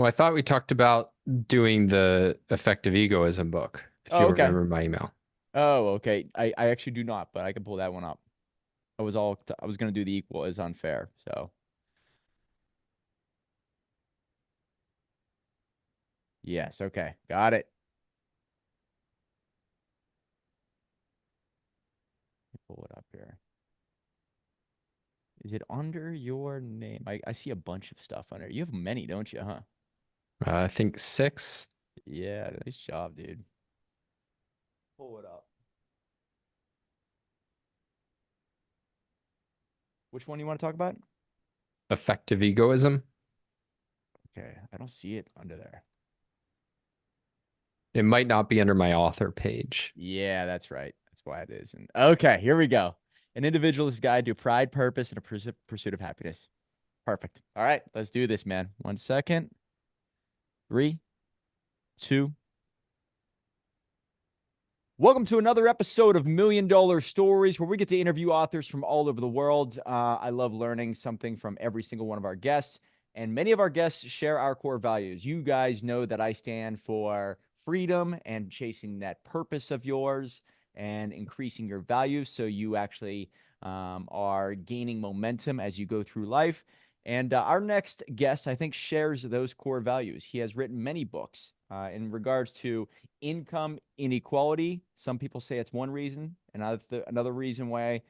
Well, I thought we talked about doing the effective egoism book, if Oh, you okay. remember my email. Oh, okay. I actually do not, but I can pull that one up. I was gonna do the equal is unfair. So yes, okay. Got it. Let me pull it up here. Is it under your name? I see a bunch of stuff under. You have many, don't you, huh? I think six. Yeah, nice job, dude. Pull it up. Which one do you want to talk about? Effective egoism. Okay, I don't see it under there. It might not be under my author page. Yeah, that's right. That's why it is. And okay, here we go. An individualist guide to pride, purpose, and a pursuit of happiness. Perfect. All right, let's do this, man. 1 second. Three, two. Welcome to another episode of Million Dollar Stories, where we get to interview authors from all over the world. I love learning something from every single one of our guests, and many of our guests share our core values. You guys know that I stand for freedom and chasing that purpose of yours and increasing your values so you actually are gaining momentum as you go through life. And our next guest, I think, shares those core values. He has written many books in regards to income inequality. Some people say it's one reason. Another reason why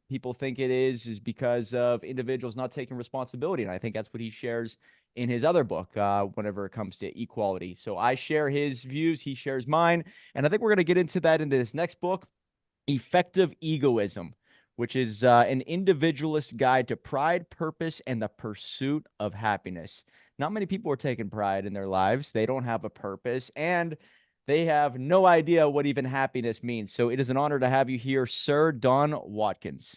people think it is because of individuals not taking responsibility. And I think that's what he shares in his other book whenever it comes to equality. So I share his views, he shares mine. And I think we're going to get into that in this next book, Effective Egoism, which is an individualist guide to pride, purpose, and the pursuit of happiness. Not many people are taking pride in their lives. They don't have a purpose, and they have no idea what even happiness means. So it is an honor to have you here, Sir Don Watkins.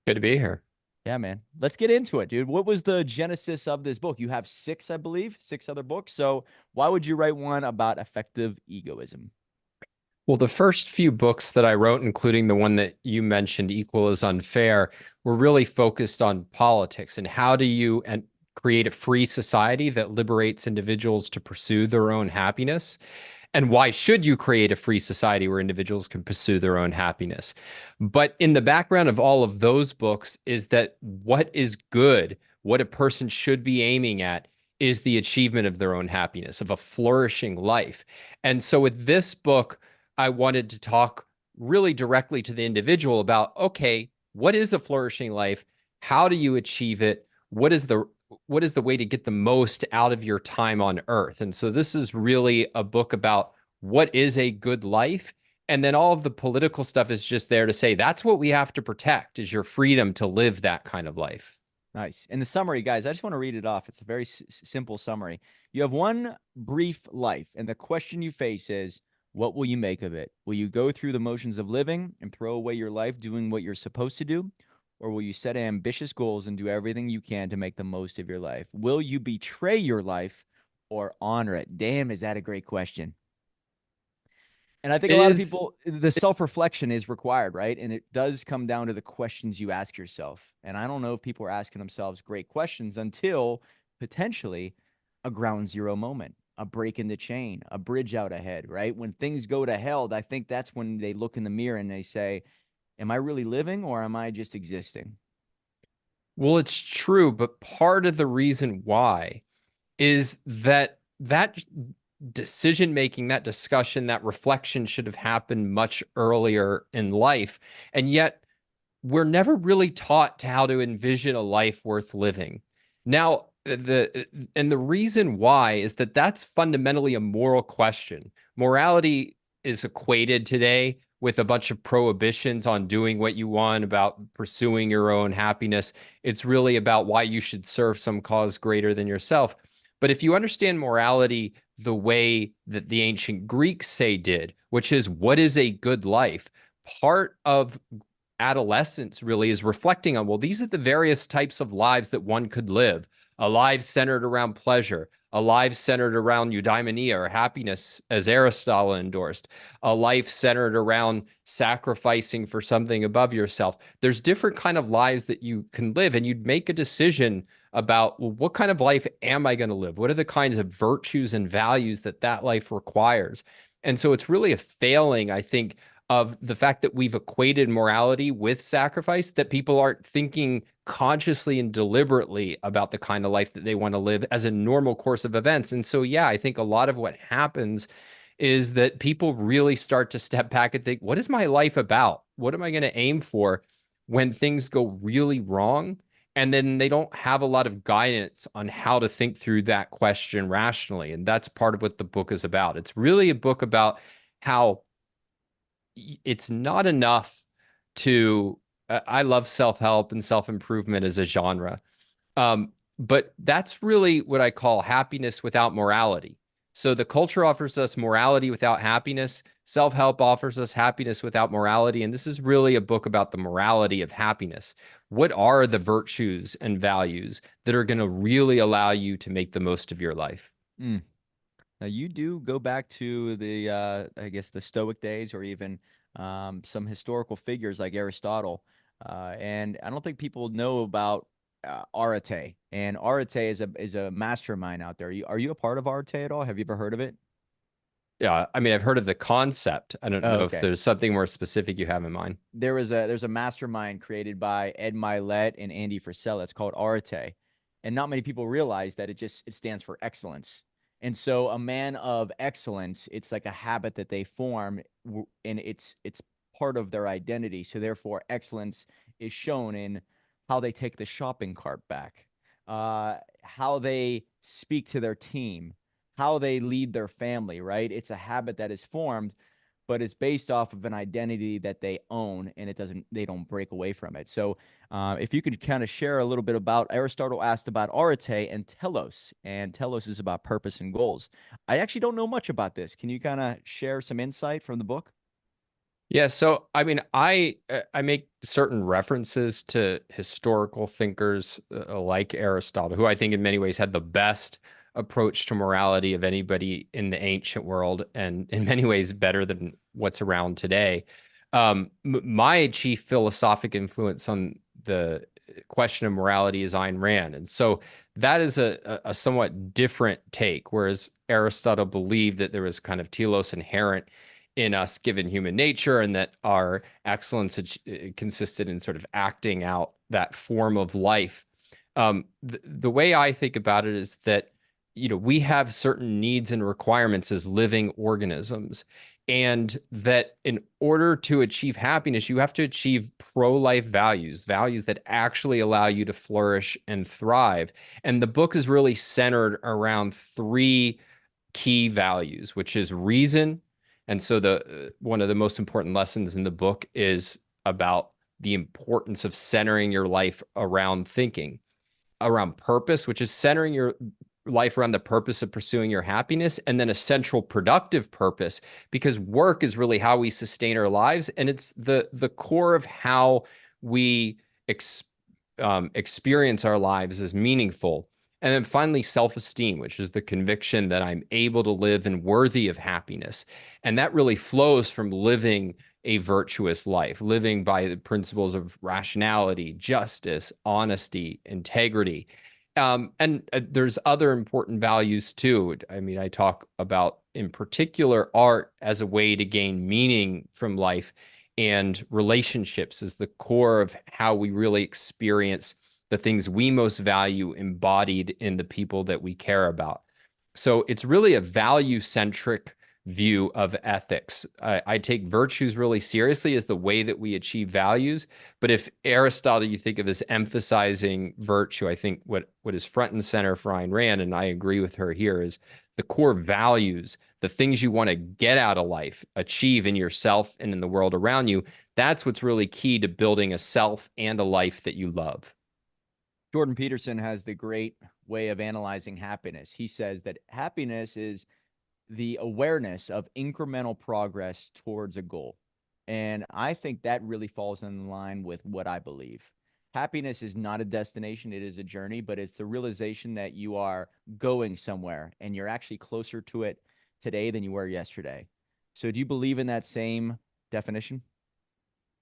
Good to be here. Yeah, man. Let's get into it, dude. What was the genesis of this book? You have six, I believe, six other books. So why would you write one about effective egoism? Well, the first few books that I wrote, including the one that you mentioned, Equal is Unfair, were really focused on politics and how do you create a free society that liberates individuals to pursue their own happiness. And why should you create a free society where individuals can pursue their own happiness? But in the background of all of those books is that what is good, what a person should be aiming at, is the achievement of their own happiness, of a flourishing life. And so with this book, I wanted to talk really directly to the individual about, okay, what is a flourishing life? How do you achieve it? What is the way to get the most out of your time on earth? And so this is really a book about what is a good life. And then all of the political stuff is just there to say that's what we have to protect is your freedom to live that kind of life. Nice. And the summary, guys, I just want to read it off. It's a very simple summary. You have one brief life, and the question you face is, what will you make of it? Will you go through the motions of living and throw away your life doing what you're supposed to do? Or will you set ambitious goals and do everything you can to make the most of your life? Will you betray your life or honor it? Damn, is that a great question? And I think a It lot of is people, the self reflection is required, right? And it does come down to the questions you ask yourself. And I don't know if people are asking themselves great questions until potentially a ground zero moment, a break in the chain, a bridge out ahead, right? When things go to hell, I think that's when they look in the mirror and they say, am I really living or am I just existing? well, it's true, but part of the reason why is that decision making, that discussion, that reflection should have happened much earlier in life. And yet we're never really taught to how to envision a life worth living. Now, the reason why is that that's fundamentally a moral question. Morality is equated today with a bunch of prohibitions on doing what you want, about pursuing your own happiness. It's really about why you should serve some cause greater than yourself. But if you understand morality the way that the ancient Greeks say did, which is what is a good life, part of adolescence really is reflecting on, well, these are the various types of lives that one could live. A life centered around pleasure, a life centered around eudaimonia or happiness, as Aristotle endorsed, a life centered around sacrificing for something above yourself. There's different kind of lives that you can live, and you'd make a decision about, well, what kind of life am I going to live? What are the kinds of virtues and values that that life requires? And so it's really a failing, I think, of the fact that we've equated morality with sacrifice, that people aren't thinking consciously and deliberately about the kind of life that they want to live as a normal course of events. And so, yeah, I think a lot of what happens is that people really start to step back and think, what is my life about? What am I going to aim for when things go really wrong? And then they don't have a lot of guidance on how to think through that question rationally. And that's part of what the book is about. It's really a book about how it's not enough to, I love self-help and self-improvement as a genre. But that's really what I call happiness without morality. So the culture offers us morality without happiness. Self-help offers us happiness without morality. And this is really a book about the morality of happiness. What are the virtues and values that are going to really allow you to make the most of your life? Mm. Now you do go back to the I guess the Stoic days, or even some historical figures like Aristotle, and I don't think people know about Arete. And Arete is a mastermind out there. Are you a part of Arete at all? Have you ever heard of it? Yeah, I mean, I've heard of the concept. I don't Oh, know if okay. there's something more specific you have in mind. There's a mastermind created by Ed Milet and Andy Frisella. It's called Arete, and not many people realize that it stands for excellence. And so, a man of excellence, it's like a habit that they form, and it's part of their identity. So, therefore, excellence is shown in how they take the shopping cart back, how they speak to their team, how they lead their family. Right? It's a habit that is formed, but it's based off of an identity that they own, and they don't break away from it. So if you could kind of share a little bit about, Aristotle asked about arete and telos is about purpose and goals. I actually don't know much about this. Can you kind of share some insight from the book? Yeah, so I mean, I make certain references to historical thinkers like Aristotle, who I think in many ways had the best approach to morality of anybody in the ancient world, and in many ways better than what's around today. My chief philosophic influence on the question of morality is Ayn Rand, and so that is a somewhat different take. Whereas Aristotle believed that there was kind of telos inherent in us given human nature, and that our excellence consisted in sort of acting out that form of life. The way I think about it is that, we have certain needs and requirements as living organisms, and that in order to achieve happiness, you have to achieve pro-life values, values that actually allow you to flourish and thrive. And the book is really centered around three key values, which is reason. And so the one of the most important lessons in the book is about the importance of centering your life around thinking, around purpose, which is centering your life around the purpose of pursuing your happiness, and then a central productive purpose, because work is really how we sustain our lives, and it's the core of how we experience our lives as meaningful. And then finally, self-esteem, which is the conviction that I'm able to live and worthy of happiness. And that really flows from living a virtuous life, living by the principles of rationality, justice, honesty, integrity. And there's other important values too. I mean, I talk about, in particular, art as a way to gain meaning from life, and relationships is the core of how we really experience the things we most value embodied in the people that we care about. So it's really a value centric view of ethics. I take virtues really seriously as the way that we achieve values. But if Aristotle you think of as emphasizing virtue, I think what is front and center for Ayn Rand, and I agree with her here, is the core values, the things you want to get out of life, achieve in yourself and in the world around you. That's what's really key to building a self and a life that you love. Jordan Peterson has the great way of analyzing happiness. He says that happiness is the awareness of incremental progress towards a goal. And I think that really falls in line with what I believe. Happiness is not a destination, it is a journey, but it's the realization that you are going somewhere and you're actually closer to it today than you were yesterday. So, do you believe in that same definition?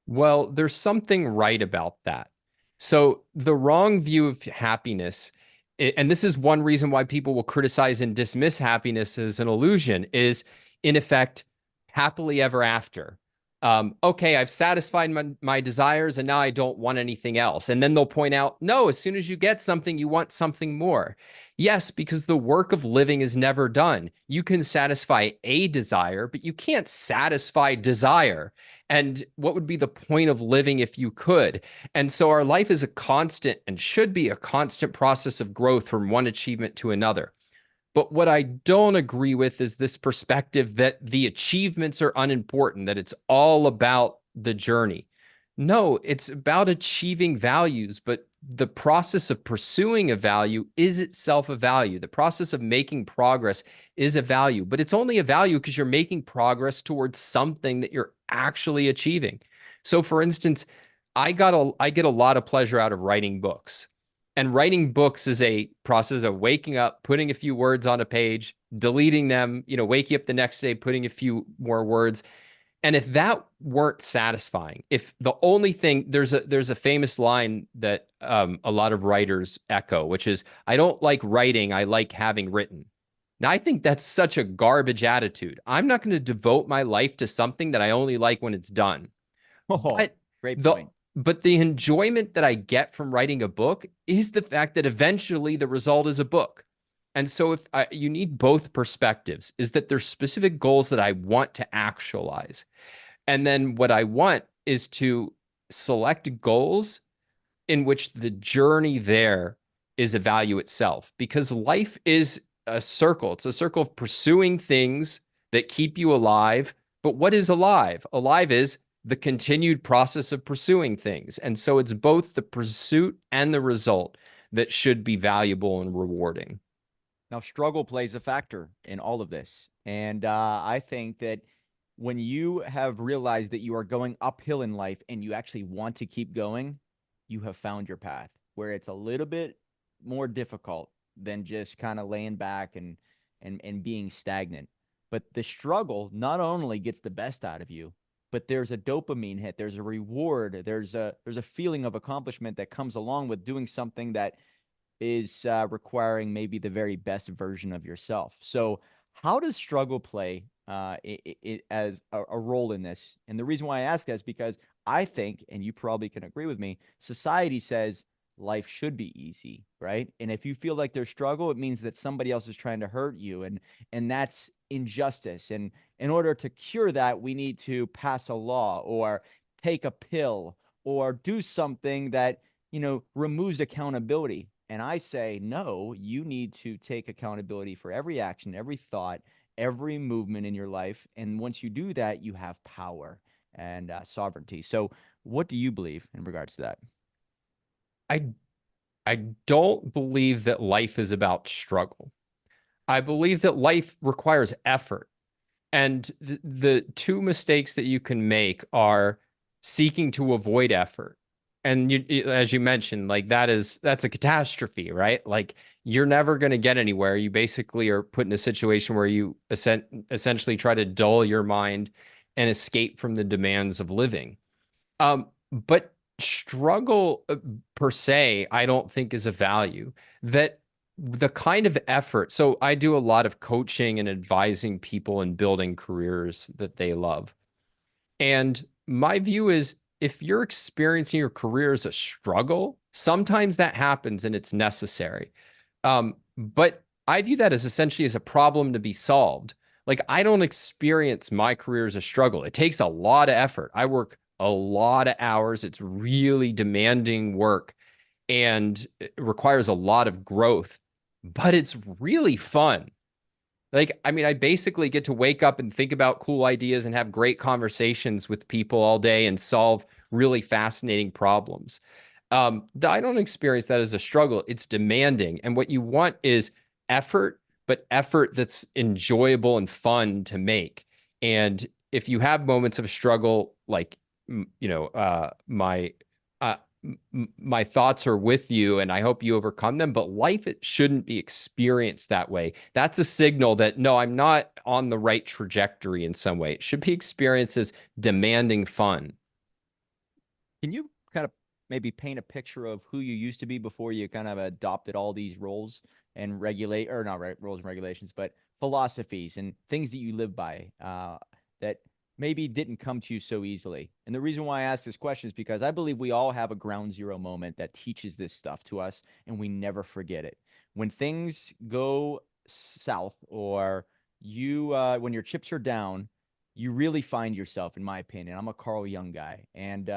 Well, there's something right about that. So the wrong view of happiness, and this is one reason why people will criticize and dismiss happiness as an illusion, is in effect happily ever after. Okay, I've satisfied my desires and now I don't want anything else. And then they'll point out, no, as soon as you get something, you want something more. Yes, because the work of living is never done. You can satisfy a desire, but you can't satisfy desire. And what would be the point of living if you could? And so our life is a constant and should be a constant process of growth from one achievement to another. But what I don't agree with is this perspective that the achievements are unimportant, that it's all about the journey. No, it's about achieving values, but the process of pursuing a value is itself a value. The process of making progress is a value, but it's only a value because you're making progress towards something that you're actually achieving. So for instance, I get a lot of pleasure out of writing books. And writing books is a process of waking up, putting a few words on a page, deleting them, waking up the next day, putting a few more words. And if that weren't satisfying, if the only thing there's a famous line that a lot of writers echo, which is, "I don't like writing, I like having written." Now, I think that's such a garbage attitude. I'm not going to devote my life to something that I only like when it's done. Oh, But great the point. but the enjoyment that I get from writing a book is the fact that eventually the result is a book. And so if you need both perspectives, is that there's specific goals that I want to actualize. And then what I want is to select goals in which the journey there is a value itself, because life is a circle. It's a circle of pursuing things that keep you alive. But what is alive? Alive is the continued process of pursuing things. And so it's both the pursuit and the result that should be valuable and rewarding. Now, struggle plays a factor in all of this. And I think that when you have realized that you are going uphill in life and you actually want to keep going, you have found your path where it's a little bit more difficult than just kind of laying back and being stagnant. But the struggle not only gets the best out of you, but there's a dopamine hit, there's a reward, there's a feeling of accomplishment that comes along with doing something that is requiring maybe the very best version of yourself. So, how does struggle play as a role in this? And the reason why I ask that is because I think, and you probably can agree with me, society says life should be easy, right? And if you feel like there's struggle, it means that somebody else is trying to hurt you, and that's injustice. And in order to cure that, we need to pass a law or take a pill or do something that removes accountability. And I say, no, you need to take accountability for every action, every thought, every movement in your life. And once you do that, you have power and sovereignty. So, what do you believe in regards to that? I I don't believe that life is about struggle. I believe that life requires effort. And the two mistakes that you can make are seeking to avoid effort. And as you mentioned, like that's a catastrophe, right? Like you're never going to get anywhere. You basically are put in a situation where you essentially try to dull your mind and escape from the demands of living. But struggle per se, I don't think is a value. That the kind of effort. So I do a lot of coaching and advising people in building careers that they love. And my view is if you're experiencing your career as a struggle, sometimes that happens and it's necessary. But I view that as essentially as a problem to be solved. Like I don't experience my career as a struggle. It takes a lot of effort. I work a lot of hours. It's really demanding work and it requires a lot of growth, but it's really fun. Like, I mean, I basically get to wake up and think about cool ideas and have great conversations with people all day and solve really fascinating problems. I don't experience that as a struggle. It's demanding. And what you want is effort, but effort that's enjoyable and fun to make. And if you have moments of struggle, like, uh, my thoughts are with you and I hope you overcome them, but life, it shouldn't be experienced that way. That's a signal that no, I'm not on the right trajectory in some way. It should be experienced as demanding fun. Can you kind of maybe paint a picture of who you used to be before you kind of adopted all these roles and regulate, or not rules and regulations, but philosophies and things that you live by that maybe didn't come to you so easily. And the reason why I ask this question is because I believe we all have a ground zero moment that teaches this stuff to us and we never forget it. When things go south, or when your chips are down, you really find yourself, in my opinion. I'm a Carl Jung guy. And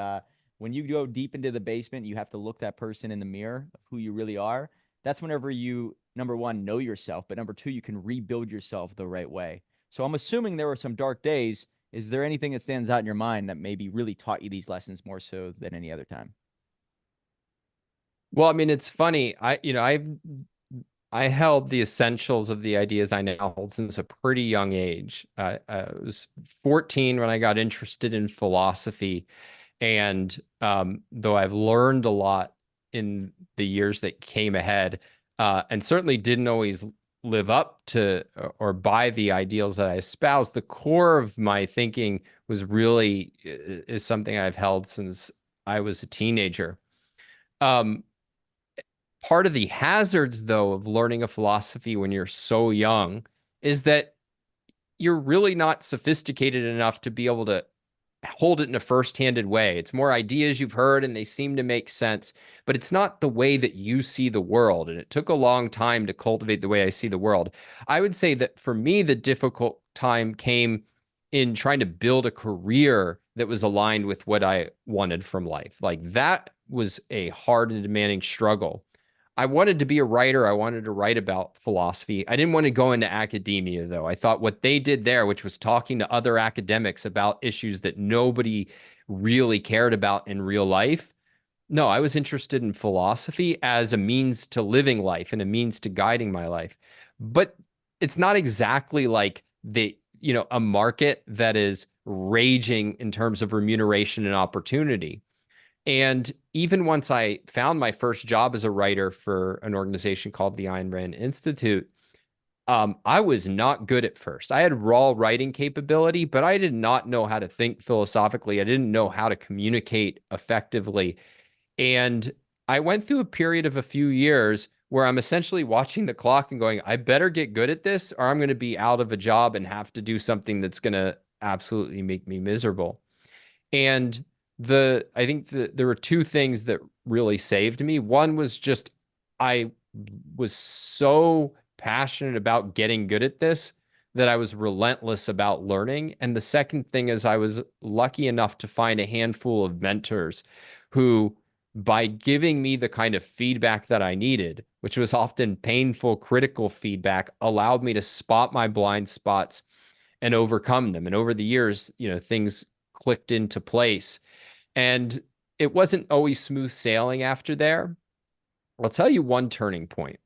when you go deep into the basement, you have to look that person in the mirror of who you really are. That's whenever you, number one, know yourself, but number two, you can rebuild yourself the right way. So I'm assuming there were some dark days. Is there anything that stands out in your mind that maybe really taught you these lessons more so than any other time? Well, I mean, it's funny. I held the essentials of the ideas I now hold since a pretty young age. I was 14 when I got interested in philosophy. And though I've learned a lot in the years that came ahead, and certainly didn't always live up to or by the ideals that I espoused, the core of my thinking was really is something I've held since I was a teenager. Um, Part of the hazards, though, of learning a philosophy when you're so young is that you're really not sophisticated enough to be able to hold it in a first-handed way. It's more ideas you've heard and they seem to make sense, but it's not the way that you see the world. And it took a long time to cultivate the way I see the world. I would say that for me, the difficult time came in trying to build a career that was aligned with what I wanted from life. Like that was a hard and demanding struggle. I wanted to be a writer. I wanted to write about philosophy. I didn't want to go into academia, though. I thought what they did there, which was talking to other academics about issues that nobody really cared about in real life. No, I was interested in philosophy as a means to living life and a means to guiding my life. But it's not exactly like a market that is raging in terms of remuneration and opportunity. And even once I found my first job as a writer for an organization called the Ayn Rand Institute, I was not good at first. I had raw writing capability, but I did not know how to think philosophically. I didn't know how to communicate effectively. And I went through a period of a few years where I'm essentially watching the clock and going, I better get good at this or I'm going to be out of a job and have to do something that's going to absolutely make me miserable. And I think there were two things that really saved me. One was just I was so passionate about getting good at this that I was relentless about learning. And the second thing is I was lucky enough to find a handful of mentors who, by giving me the kind of feedback that I needed, which was often painful, critical feedback, allowed me to spot my blind spots and overcome them. And over the years, things clicked into place. And it wasn't always smooth sailing after there. I'll tell you one turning point.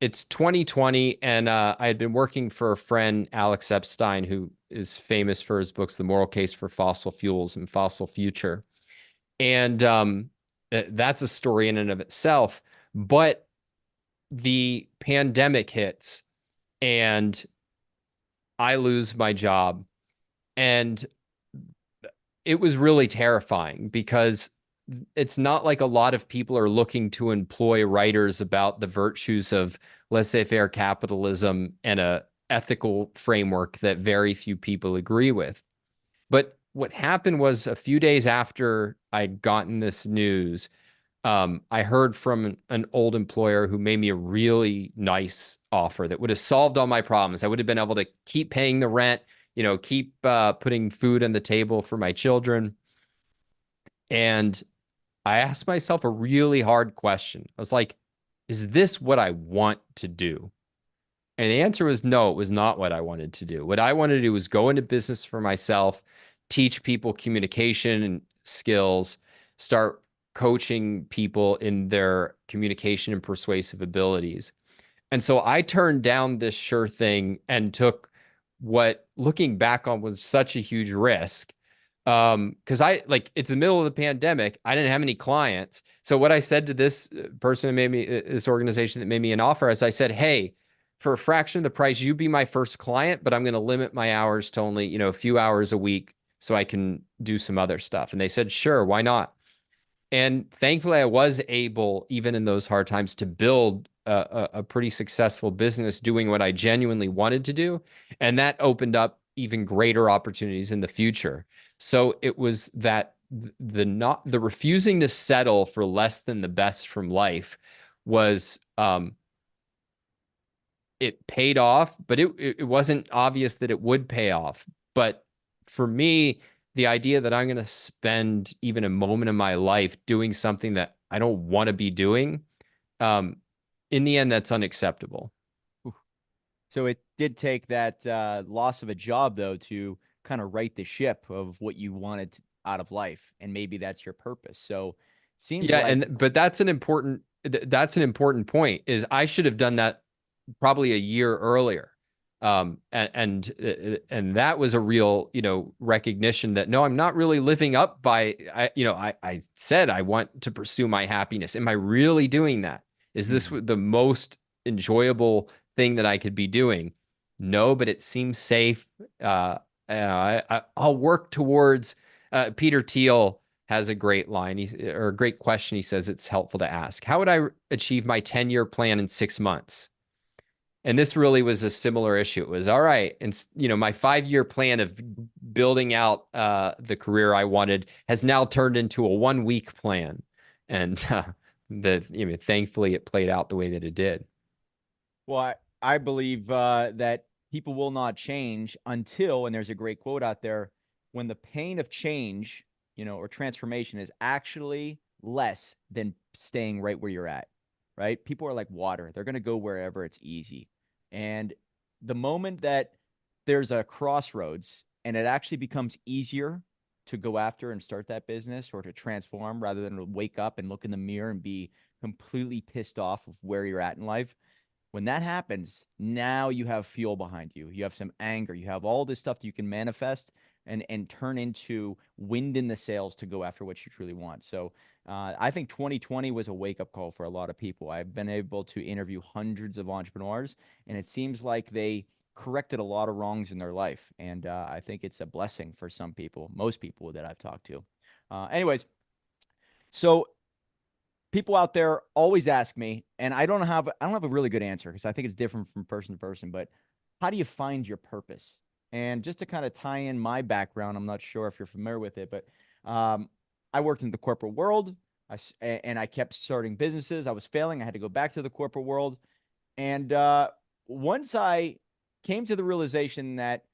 It's 2020, and I had been working for a friend, Alex Epstein, who is famous for his books, The Moral Case for Fossil Fuels and Fossil Future. And that's a story in and of itself. But the pandemic hits, and I lose my job. And it was really terrifying because it's not like a lot of people are looking to employ writers about the virtues of laissez-faire capitalism and a ethical framework that very few people agree with. But what happened was a few days after I'd gotten this news, I heard from an old employer who made me a really nice offer that would have solved all my problems. I would have been able to keep paying the rent, keep putting food on the table for my children. And I asked myself a really hard question. I was like, is this what I want to do? And the answer was no, it was not what I wanted to do. What I wanted to do was go into business for myself, teach people communication and skills, start coaching people in their communication and persuasive abilities. And so I turned down this sure thing and took what, looking back on, was such a huge risk. Because it's the middle of the pandemic. I didn't have any clients. So what I said to this person who made me, this organization that made me an offer, is I said, hey, for a fraction of the price, you be my first client, but I'm going to limit my hours to only, a few hours a week so I can do some other stuff. And they said, sure, why not? And thankfully, I was able, even in those hard times, to build a pretty successful business doing what I genuinely wanted to do. And that opened up even greater opportunities in the future. So it was that the refusing to settle for less than the best from life was it paid off, but it wasn't obvious that it would pay off. But for me, the idea that I'm going to spend even a moment of my life doing something that I don't want to be doing, in the end, that's unacceptable. So it did take that loss of a job, though, to kind of right the ship of what you wanted out of life, and maybe that's your purpose. So it seems Yeah, like, but that's an important point. Is I should have done that probably a year earlier. And that was a real, recognition that no, I'm not really living up by, I said I want to pursue my happiness. Am I really doing that? Is this the most enjoyable thing that I could be doing? No, but it seems safe. I'll work towards, Peter Thiel has a great line. Or a great question. He says it's helpful to ask. How would I achieve my 10-year plan in 6 months? And this really was a similar issue. It was all right. And, my 5-year plan of building out the career I wanted has now turned into a 1-week plan. And thankfully it played out the way that it did. well, I believe that people will not change until, and there's a great quote out there, when the pain of change, or transformation is actually less than staying right where you're at, right? People are like water. They're going to go wherever it's easy. And the moment that there's a crossroads and it actually becomes easier to go after and start that business or to transform rather than wake up and look in the mirror and be completely pissed off of where you're at in life, when that happens, now you have fuel behind you. You have some anger. You have all this stuff that you can manifest and turn into wind in the sails to go after what you truly want. So I think 2020 was a wake-up call for a lot of people. I've been able to interview hundreds of entrepreneurs, and it seems like they corrected a lot of wrongs in their life. And I think it's a blessing for some people, most people that I've talked to. Anyways, so people out there always ask me, and I don't have a really good answer because I think it's different from person to person, but how do you find your purpose? And just to kind of tie in my background, I'm not sure if you're familiar with it, but I worked in the corporate world. And I kept starting businesses. I was failing. I had to go back to the corporate world. And once I came to the realization that,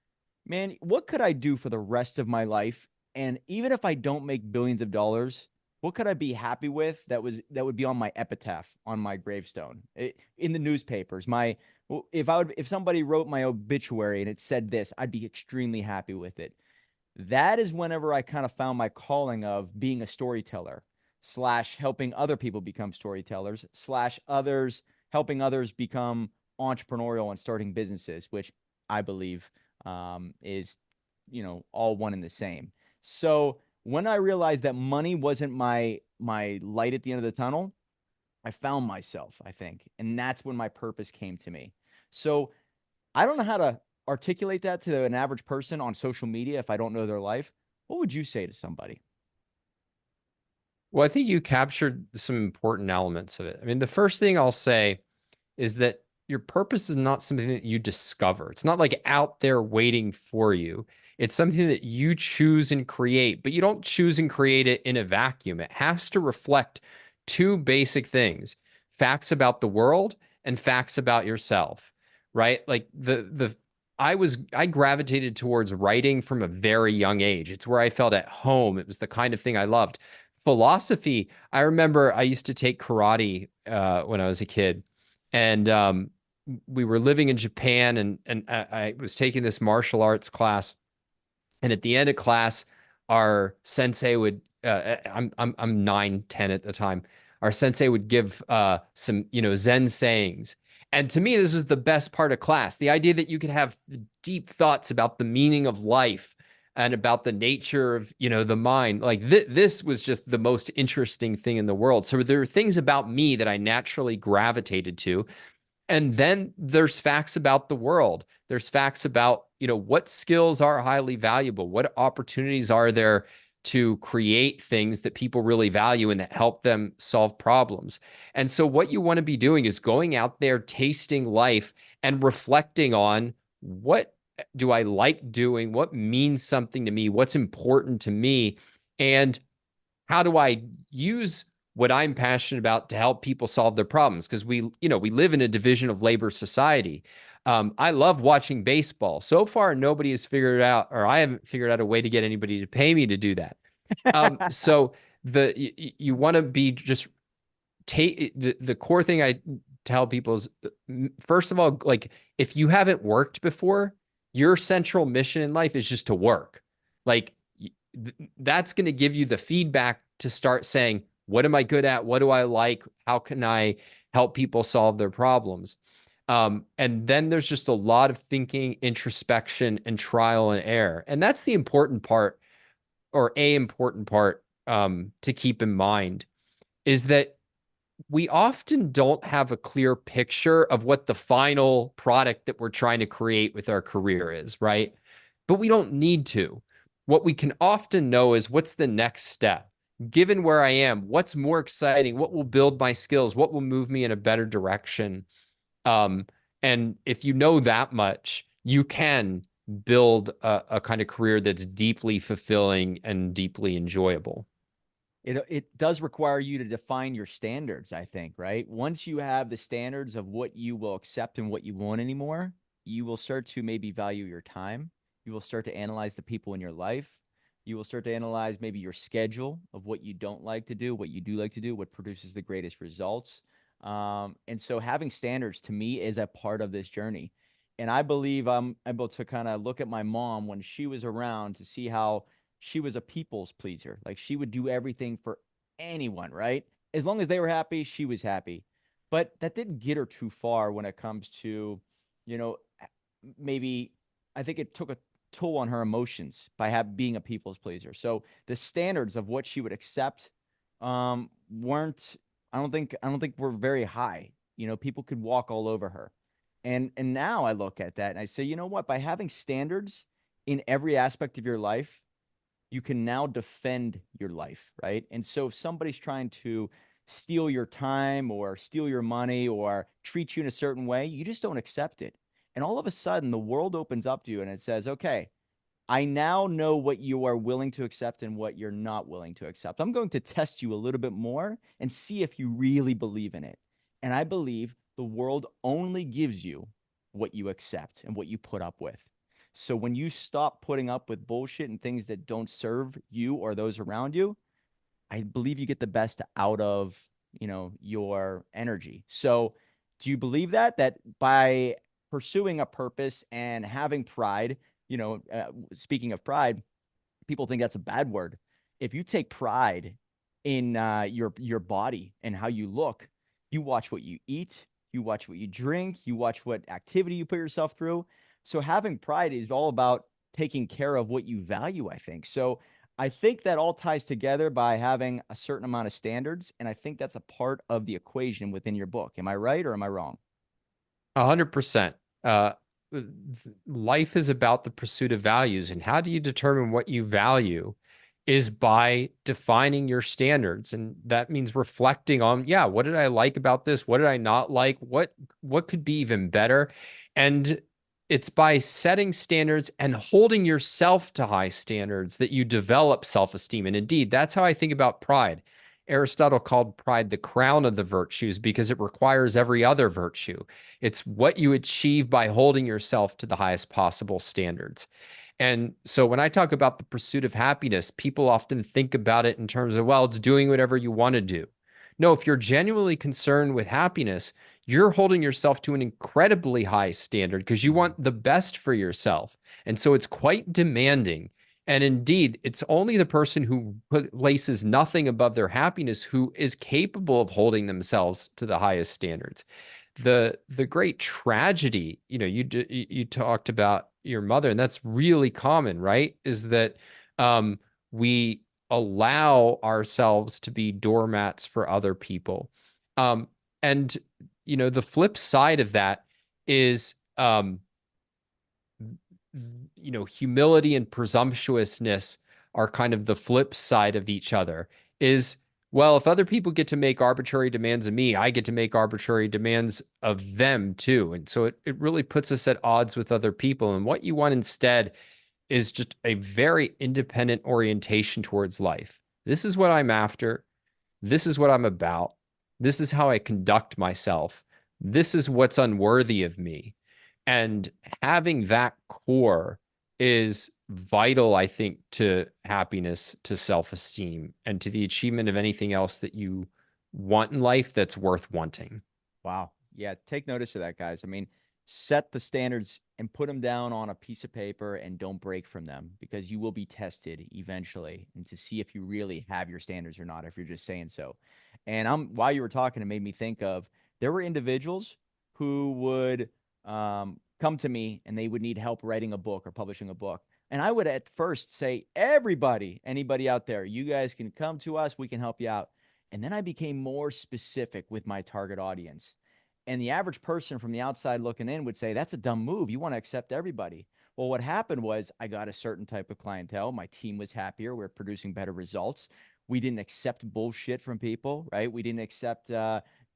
man, what could I do for the rest of my life? And even if I don't make billions of dollars, what could I be happy with that would be on my epitaph, on my gravestone, in the newspapers? If somebody wrote my obituary and it said this, I'd be extremely happy with it. That is whenever I kind of found my calling of being a storyteller / helping other people become storytellers / others helping others become entrepreneurial and starting businesses, which I believe is, all one and the same. So when I realized that money wasn't my light at the end of the tunnel, I found myself, I think, and that's when my purpose came to me. So I don't know how to articulate that to an average person on social media if I don't know their life. What would you say to somebody? Well, I think you captured some important elements of it. I mean, the first thing I'll say is that your purpose is not something that you discover. It's not like out there waiting for you. It's something that you choose and create, but you don't choose and create it in a vacuum. It has to reflect two basic things: facts about the world and facts about yourself, right? Like I gravitated towards writing from a very young age. It's where I felt at home. It was the kind of thing I loved. Philosophy, I remember I used to take karate when I was a kid, and we were living in Japan, and I was taking this martial arts class. And at the end of class, our sensei would I'm 9, 10 at the time. Our sensei would give some, Zen sayings. And to me, this was the best part of class. The idea that you could have deep thoughts about the meaning of life and about the nature of, the mind. Like this was just the most interesting thing in the world. So there are things about me that I naturally gravitated to. And then there's facts about the world. There's facts about what skills are highly valuable? What opportunities are there to create things that people really value and that help them solve problems? And so what you want to be doing is going out there, tasting life and reflecting on, what do I like doing? What means something to me? What's important to me? And how do I use what I'm passionate about to help people solve their problems? Because we live in a division of labor society. I love watching baseball. So far, nobody has figured out, or I haven't figured out a way to get anybody to pay me to do that. So you want to be just take the core thing I tell people is, first of all, like, if you haven't worked before, your central mission in life is just to work. Like, that's going to give you the feedback to start saying, what am I good at? What do I like? How can I help people solve their problems? And then there's just a lot of thinking, introspection, and trial and error. And that's the important part, or a important part, to keep in mind, is that we often don't have a clear picture of what the final product that we're trying to create with our career is, right? But we don't need to. What we can often know is, what's the next step? Given where I am, what's more exciting? What will build my skills? What will move me in a better direction? Um, and if you know that much, you can build a kind of career that's deeply fulfilling and deeply enjoyable. It does require you to define your standards, I think, right? Once you have the standards of what you will accept and what you won't anymore, you will start to maybe value your time. You will start to analyze the people in your life. You will start to analyze maybe your schedule of what you don't like to do, what you do like to do, what produces the greatest results. And so having standards to me is a part of this journey. And I believe I'm able to kind of look at my mom when she was around to see how she was a people's pleaser. Like, she would do everything for anyone, right? As long as they were happy, she was happy. But that didn't get her too far when it comes to, you know, maybe I think it took a toll on her emotions by being a people's pleaser. So the standards of what she would accept weren't, I don't think were very high. People could walk all over her. And now I look at that and I say, you know what? By having standards in every aspect of your life, you can now defend your life, right? And so if somebody's trying to steal your time or steal your money or treat you in a certain way, you just don't accept it. And all of a sudden, the world opens up to you and it says, okay, I now know what you are willing to accept and what you're not willing to accept. I'm going to test you a little bit more and see if you really believe in it. And I believe the world only gives you what you accept and what you put up with. So when you stop putting up with bullshit and things that don't serve you or those around you, I believe you get the best out of, your energy. So do you believe that by pursuing a purpose and having pride, speaking of pride, people think that's a bad word. If you take pride in your body and how you look, you watch what you eat, you watch what you drink, you watch what activity you put yourself through. So having pride is all about taking care of what you value, I think. So I think that all ties together by having a certain amount of standards. And I think that's a part of the equation within your book. Am I right or am I wrong? 100%. Uh, Life is about the pursuit of values, and how do you determine what you value is by defining your standards. And that means reflecting on, yeah, what did I like about this? What did I not like? What could be even better? And it's by setting standards and holding yourself to high standards that you develop self-esteem. And indeed, that's how I think about pride. Aristotle called pride the crown of the virtues because it requires every other virtue. It's what you achieve by holding yourself to the highest possible standards. And so when I talk about the pursuit of happiness, people often think about it in terms of, well, it's doing whatever you want to do. No, if you're genuinely concerned with happiness, you're holding yourself to an incredibly high standard because you want the best for yourself. And so it's quite demanding. And indeed, it's only the person who places nothing above their happiness who is capable of holding themselves to the highest standards. The great tragedy, you talked about your mother, and that's really common, right? Is that we allow ourselves to be doormats for other people. And the flip side of that is humility and presumptuousness are kind of the flip side of each other. Is, well, if other people get to make arbitrary demands of me, I get to make arbitrary demands of them too. And so it really puts us at odds with other people. And what you want instead is just a very independent orientation towards life. This is what I'm after. This is what I'm about. This is how I conduct myself. This is what's unworthy of me. And having that core is vital, I think, to happiness, to self-esteem, and to the achievement of anything else that you want in life that's worth wanting. Wow. Yeah. Take notice of that, guys. I mean, set the standards and put them down on a piece of paper and don't break from them, because you will be tested eventually, and to see if you really have your standards or not, if you're just saying so. And while you were talking, it made me think of, there were individuals who would come to me and they would need help writing a book or publishing a book. And I would at first say, anybody out there, you guys can come to us, we can help you out. And then I became more specific with my target audience. And the average person from the outside looking in would say, that's a dumb move. You want to accept everybody. Well, what happened was I got a certain type of clientele. My team was happier. We're producing better results. We didn't accept bullshit from people, right? We didn't accept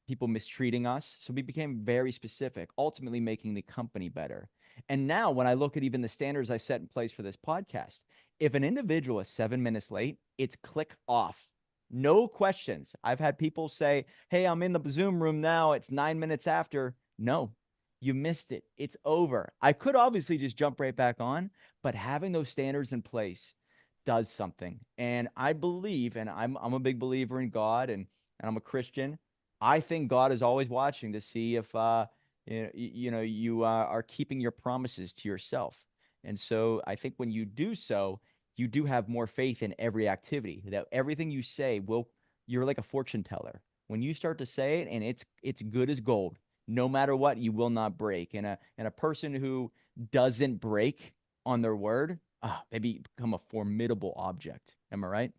people mistreating us. So we became very specific, ultimately making the company better. And now when I look at even the standards I set in place for this podcast, if an individual is 7 minutes late, it's click off. No questions. I've had people say, hey, I'm in the Zoom room now. It's 9 minutes after. No, you missed it. It's over. I could obviously just jump right back on, but having those standards in place does something. And I believe, and I'm a big believer in God, and I'm a Christian. I think God is always watching to see if you are keeping your promises to yourself. And so I think when you do so, you do have more faith in every activity, that everything you say you're like a fortune teller. When you start to say it and it's good as gold, no matter what, you will not break. And a person who doesn't break on their word, they become a formidable object. Am I right?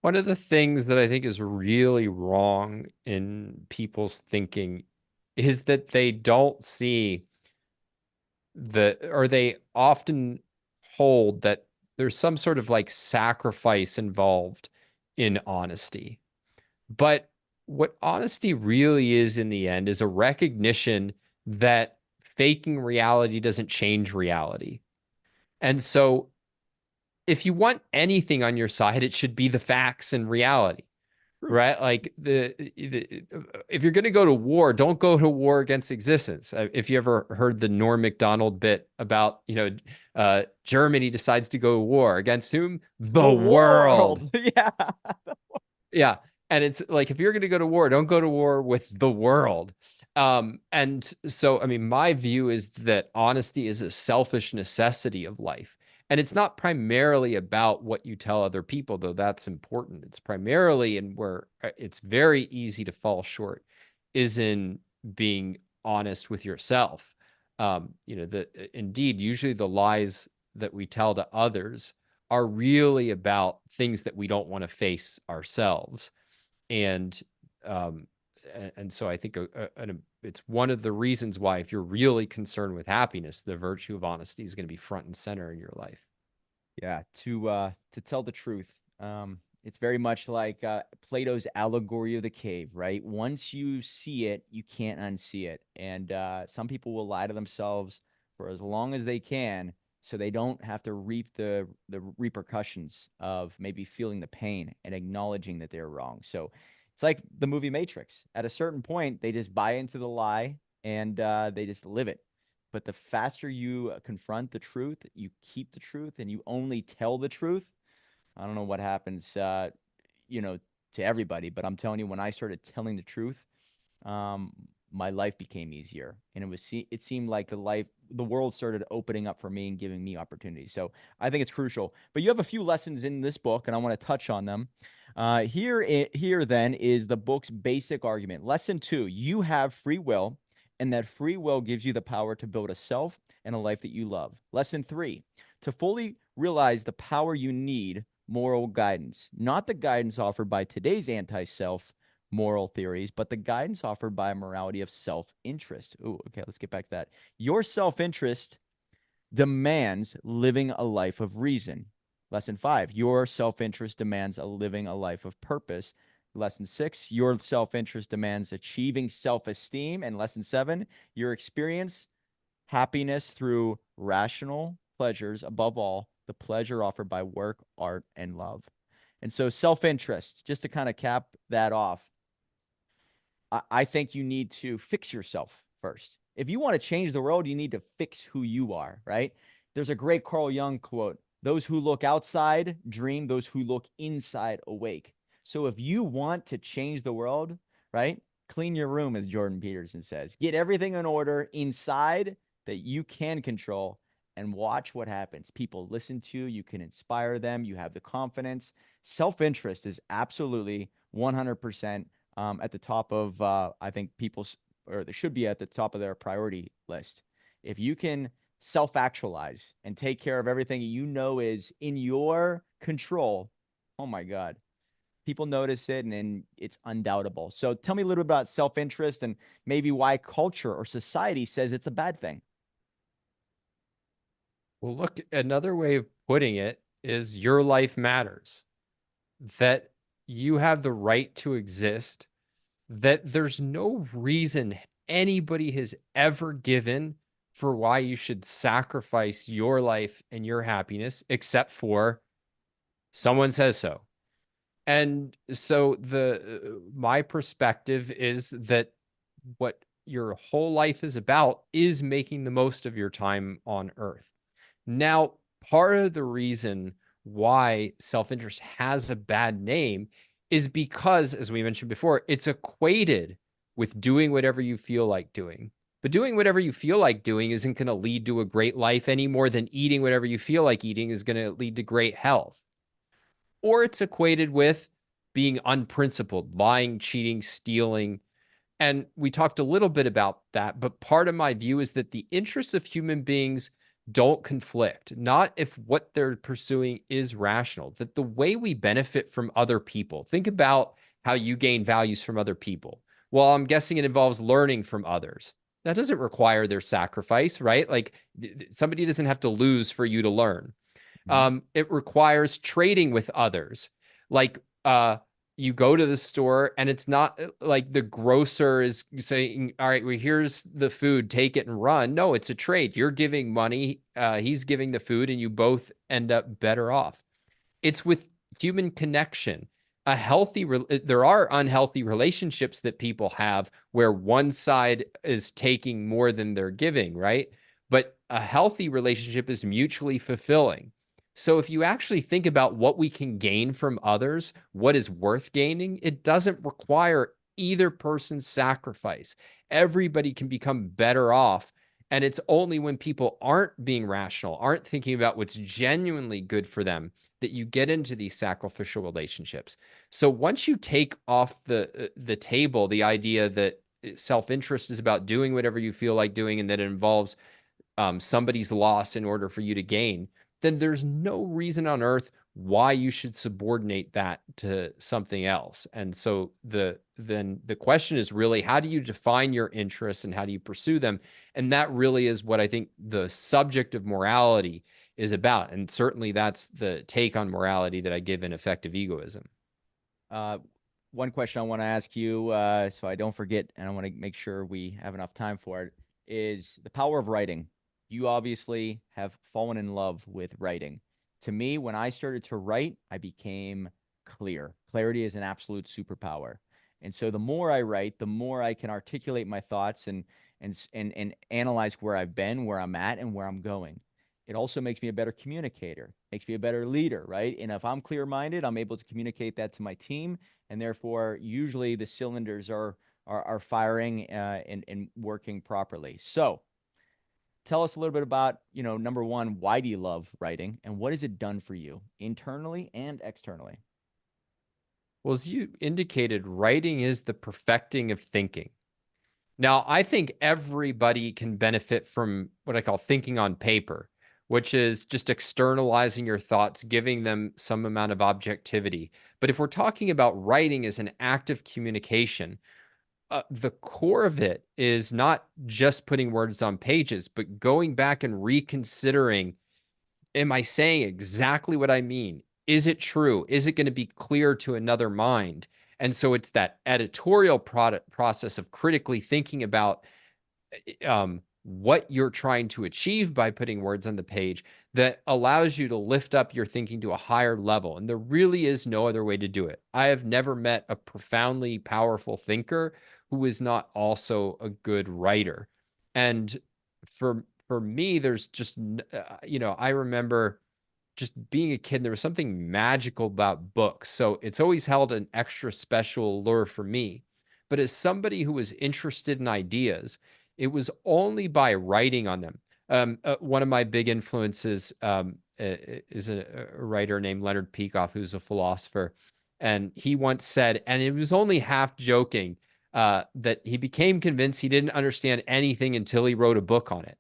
One of the things that I think is really wrong in people's thinking is that they don't see or they often hold that there's some sort of like sacrifice involved in honesty. But what honesty really is in the end is a recognition that faking reality doesn't change reality. And so if you want anything on your side, it should be the facts and reality, right? Like if you're going to go to war, don't go to war against existence. If you ever heard the Norm Macdonald bit about, Germany decides to go to war against whom? The world. Yeah. Yeah. And it's like, if you're going to go to war, don't go to war with the world. And so, I mean, my view is that honesty is a selfish necessity of life. And it's not primarily about what you tell other people, though that's important. It's primarily, and where it's very easy to fall short, is in being honest with yourself. Indeed, usually the lies that we tell to others are really about things that we don't want to face ourselves. And so I think it's one of the reasons why, if you're really concerned with happiness, the virtue of honesty is going to be front and center in your life. Yeah, to tell the truth. It's very much like Plato's allegory of the cave, right? Once you see it, you can't unsee it. And some people will lie to themselves for as long as they can, so they don't have to reap the repercussions of maybe feeling the pain and acknowledging that they're wrong. So it's like the movie Matrix. At a certain point, they just buy into the lie and they just live it. But the faster you confront the truth, you keep the truth, and you only tell the truth. I don't know what happens, to everybody, but I'm telling you, when I started telling the truth, my life became easier, and it seemed like the world started opening up for me and giving me opportunities. So I think it's crucial. But you have a few lessons in this book, and I want to touch on them. Here then is the book's basic argument. Lesson 2: you have free will, and that free will gives you the power to build a self and a life that you love. Lesson 3: to fully realize the power, you need moral guidance, not the guidance offered by today's anti-self moral theories, but the guidance offered by a morality of self-interest. Oh, okay, let's get back to that. Your self-interest demands living a life of reason. Lesson 5, your self-interest demands living a life of purpose. Lesson 6, your self-interest demands achieving self-esteem. And lesson 7, your experience happiness through rational pleasures, above all, the pleasure offered by work, art, and love. And so self-interest, just to kind of cap that off, I think you need to fix yourself first. If you want to change the world, you need to fix who you are, right? There's a great Carl Jung quote: those who look outside dream, those who look inside awake. So if you want to change the world, right, clean your room, as Jordan Peterson says. Get everything in order inside that you can control, and watch what happens. People listen to you, you can inspire them, you have the confidence. Self-interest is absolutely 100% at the top of, I think people's, or they should be at the top of their priority list. If you can self-actualize and take care of everything you know is in your control, oh my God, people notice it, and it's undoubtable. So tell me a little bit about self-interest and maybe why culture or society says it's a bad thing. Well, look, another way of putting it is your life matters, that you have the right to exist, that there's no reason anybody has ever given for why you should sacrifice your life and your happiness, except for someone says so. And so my perspective is that what your whole life is about is making the most of your time on earth. Now, part of the reason why self-interest has a bad name is because, as we mentioned before, it's equated with doing whatever you feel like doing. But doing whatever you feel like doing isn't going to lead to a great life any more than eating whatever you feel like eating is going to lead to great health. Or it's equated with being unprincipled, lying, cheating, stealing. And we talked a little bit about that, but part of my view is that the interests of human beings don't conflict, not if what they're pursuing is rational, that the way we benefit from other people, think about how you gain values from other people. Well, I'm guessing it involves learning from others. That doesn't require their sacrifice, right? Like somebody doesn't have to lose for you to learn. It requires trading with others. Like you go to the store and it's not like the grocer is saying, all right, well, here's the food, take it and run. No, it's a trade. You're giving money, he's giving the food, and you both end up better off. It's with human connection. There are unhealthy relationships that people have where one side is taking more than they're giving, right? But a healthy relationship is mutually fulfilling. So if you actually think about what we can gain from others, what is worth gaining, it doesn't require either person's sacrifice. Everybody can become better off. And it's only when people aren't being rational, aren't thinking about what's genuinely good for them, that you get into these sacrificial relationships. So once you take off the table the idea that self-interest is about doing whatever you feel like doing and that it involves somebody's loss in order for you to gain, then there's no reason on earth why you should subordinate that to something else. And so then the question is really, how do you define your interests and how do you pursue them? And that really is what I think the subject of morality is about. And certainly that's the take on morality that I give in Effective Egoism. One question I want to ask you, so I don't forget, and I want to make sure we have enough time for it, is the power of writing. You obviously have fallen in love with writing. To me, when I started to write, I became clear. Clarity is an absolute superpower. And so the more I write, the more I can articulate my thoughts and analyze where I've been, where I'm at, and where I'm going. It also makes me a better communicator, makes me a better leader, right? And if I'm clear-minded, I'm able to communicate that to my team, and therefore, usually the cylinders are firing and working properly. So tell us a little bit about, number one, why do you love writing, and what has it done for you internally and externally? Well, as you indicated, writing is the perfecting of thinking. Now, I think everybody can benefit from what I call thinking on paper, which is just externalizing your thoughts, giving them some amount of objectivity. But if we're talking about writing as an act of communication, the core of it is not just putting words on pages, but going back and reconsidering, am I saying exactly what I mean? Is it true? Is it going to be clear to another mind? And so it's that editorial product process of critically thinking about what you're trying to achieve by putting words on the page that allows you to lift up your thinking to a higher level. And there really is no other way to do it. I have never met a profoundly powerful thinker who is not also a good writer. And for me, there's just, I remember just being a kid, there was something magical about books. So it's always held an extra special allure for me. But as somebody who was interested in ideas, it was only by writing on them. One of my big influences is a writer named Leonard Peikoff, who's a philosopher. And he once said, and it was only half joking, that he became convinced he didn't understand anything until he wrote a book on it.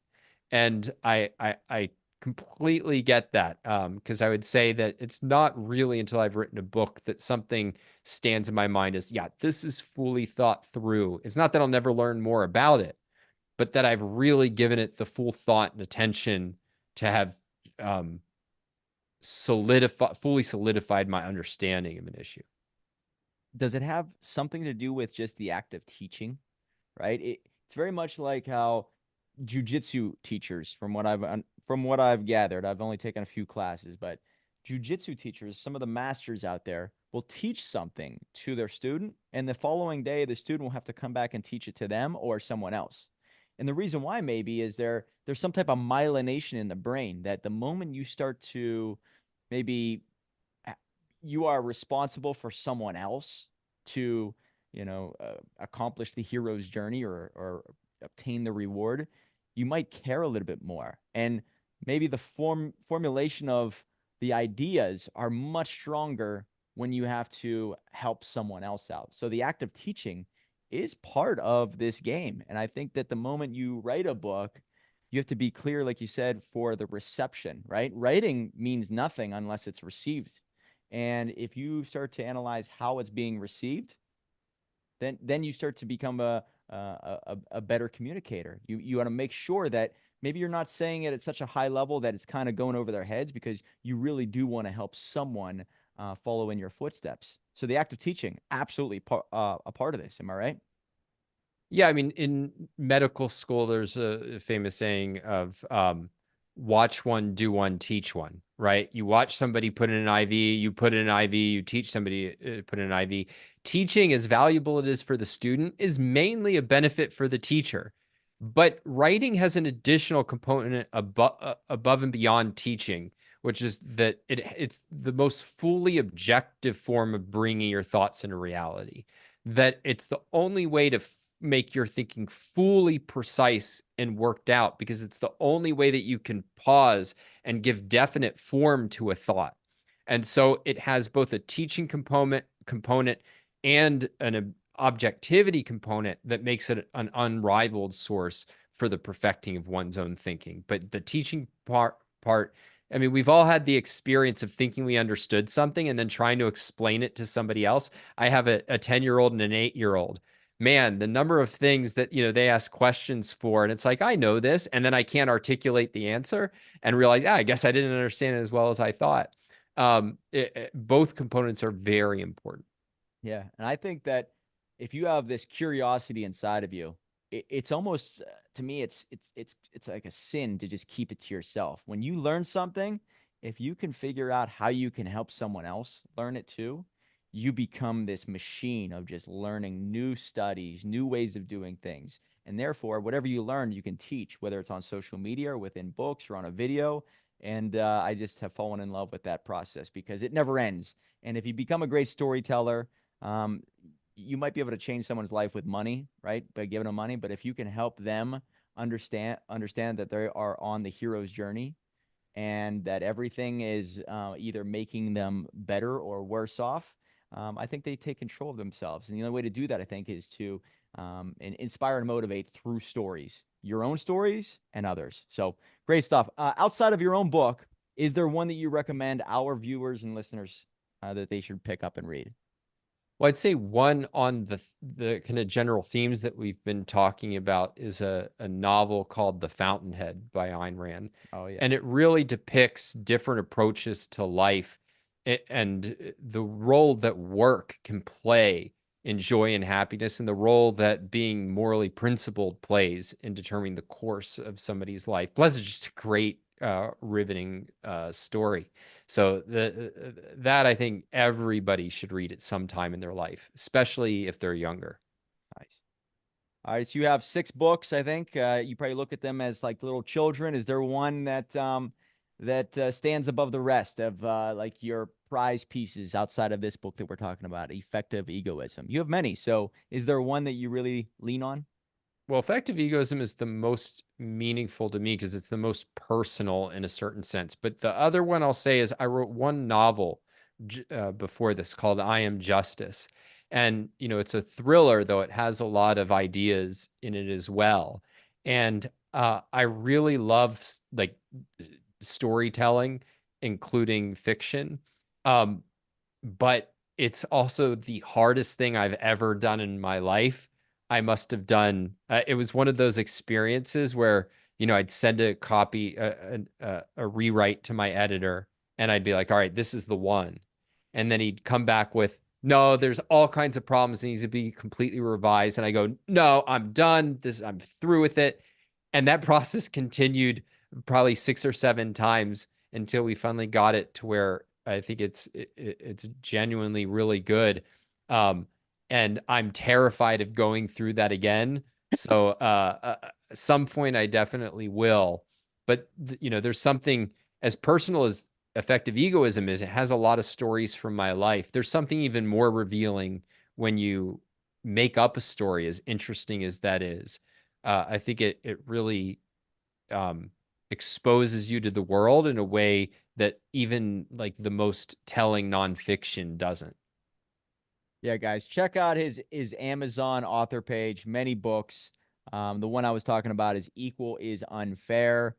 And I completely get that, because I would say that it's not really until I've written a book that something stands in my mind as, yeah, this is fully thought through. It's not that I'll never learn more about it, but that I've really given it the full thought and attention to have fully solidified my understanding of an issue. Does it have something to do with just the act of teaching, right? It's very much like how jujitsu teachers, from what I've gathered, I've only taken a few classes, but jujitsu teachers, some of the masters out there, will teach something to their student, and the following day, the student will have to come back and teach it to them or someone else. And the reason why maybe is there's some type of myelination in the brain that the moment you start to maybe you are responsible for someone else to, accomplish the hero's journey or obtain the reward, you might care a little bit more. And maybe the formulation of the ideas are much stronger when you have to help someone else out. So the act of teaching is part of this game. And I think that the moment you write a book, you have to be clear, like you said, for the reception, right? Writing means nothing unless it's received. And if you start to analyze how it's being received, then you start to become a better communicator. You want to make sure that maybe you're not saying it at such a high level that it's kind of going over their heads, because you really do want to help someone follow in your footsteps. So the act of teaching, absolutely a part of this. Am I right? Yeah, I mean, in medical school, there's a famous saying of watch one, do one, teach one, right? You watch somebody put in an IV, you put in an IV, you teach somebody put in an IV. Teaching, as valuable it is for the student, is mainly a benefit for the teacher. But writing has an additional component above and beyond teaching, which is that it's the most fully objective form of bringing your thoughts into reality. That it's the only way to make your thinking fully precise and worked out, because it's the only way that you can pause and give definite form to a thought. And so it has both a teaching component and an objectivity component that makes it an unrivaled source for the perfecting of one's own thinking. But the teaching part, I mean, we've all had the experience of thinking we understood something and then trying to explain it to somebody else. I have a 10-year-old and an 8-year-old. Man, the number of things that, they ask questions for, and it's like, I know this, and then I can't articulate the answer and realize, I guess I didn't understand it as well as I thought. Both components are very important. Yeah. And I think that if you have this curiosity inside of you, it's almost, to me, it's like a sin to just keep it to yourself. When you learn something, if you can figure out how you can help someone else learn it too, you become this machine of just learning new studies, new ways of doing things. And therefore, whatever you learn, you can teach, whether it's on social media or within books or on a video. And I just have fallen in love with that process because it never ends. And if you become a great storyteller, you might be able to change someone's life with money, right? By giving them money. But if you can help them understand that they are on the hero's journey and that everything is either making them better or worse off, I think they take control of themselves. And the only way to do that, I think, is to inspire and motivate through stories, your own stories and others. So great stuff. Outside of your own book, is there one that you recommend our viewers and listeners that they should pick up and read? Well, I'd say one on the kind of general themes that we've been talking about is a novel called The Fountainhead by Ayn Rand. Oh yeah. And it really depicts different approaches to life and the role that work can play in joy and happiness, and the role that being morally principled plays in determining the course of somebody's life. Plus, it's just a great, riveting story. So that I think everybody should read at some time in their life, especially if they're younger. Nice. All right, so you have 6 books, I think. You probably look at them as like little children. Is there one that stands above the rest of like your prize pieces outside of this book that we're talking about, Effective Egoism? You have many, so is there one that you really lean on? Well, effective egoism is the most meaningful to me because it's the most personal in a certain sense. But the other one I'll say is I wrote one novel before this called I Am Justice. And, it's a thriller, though it has a lot of ideas in it as well. And I really love like storytelling, including fiction. Um, but it's also the hardest thing I've ever done in my life. I must have done. It was one of those experiences where I'd send a copy, a rewrite to my editor, and I'd be like, "All right, this is the one," and then he'd come back with, "No, there's all kinds of problems. It needs to be completely revised." And I go, "No, I'm done. I'm through with it." And that process continued probably 6 or 7 times until we finally got it to where I think it's genuinely really good. Um, and I'm terrified of going through that again. So at some point I definitely will. But there's something as personal as effective egoism is. It has a lot of stories from my life. There's something even more revealing when you make up a story, as interesting as that is. I think it really exposes you to the world in a way that even like the most telling nonfiction doesn't. Yeah, guys, check out his Amazon author page. Many books. The one I was talking about is Equal is Unfair.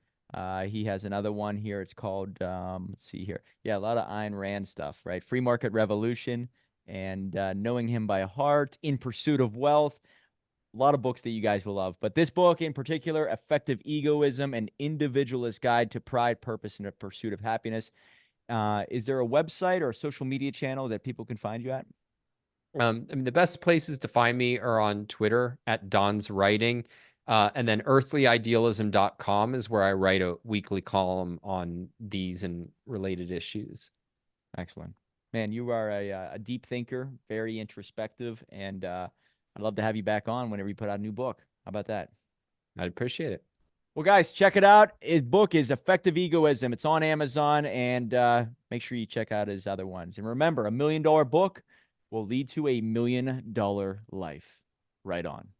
He has another one here. It's called let's see here. Yeah, a lot of Ayn Rand stuff, right? Free Market Revolution and Knowing Him by Heart, In Pursuit of Wealth. A lot of books that you guys will love. But this book in particular, Effective Egoism, an Individualist Guide to Pride, Purpose, and the Pursuit of Happiness. Is there a website or a social media channel that people can find you at? I mean, the best places to find me are on Twitter at Don's Writing. And then earthlyidealism.com is where I write a weekly column on these and related issues. Excellent. Man, you are a deep thinker, very introspective, and I'd love to have you back on whenever you put out a new book. How about that? I'd appreciate it. Well, guys, check it out. His book is Effective Egoism. It's on Amazon, and make sure you check out his other ones. And remember, $1 million book will lead to $1 million life. Right on.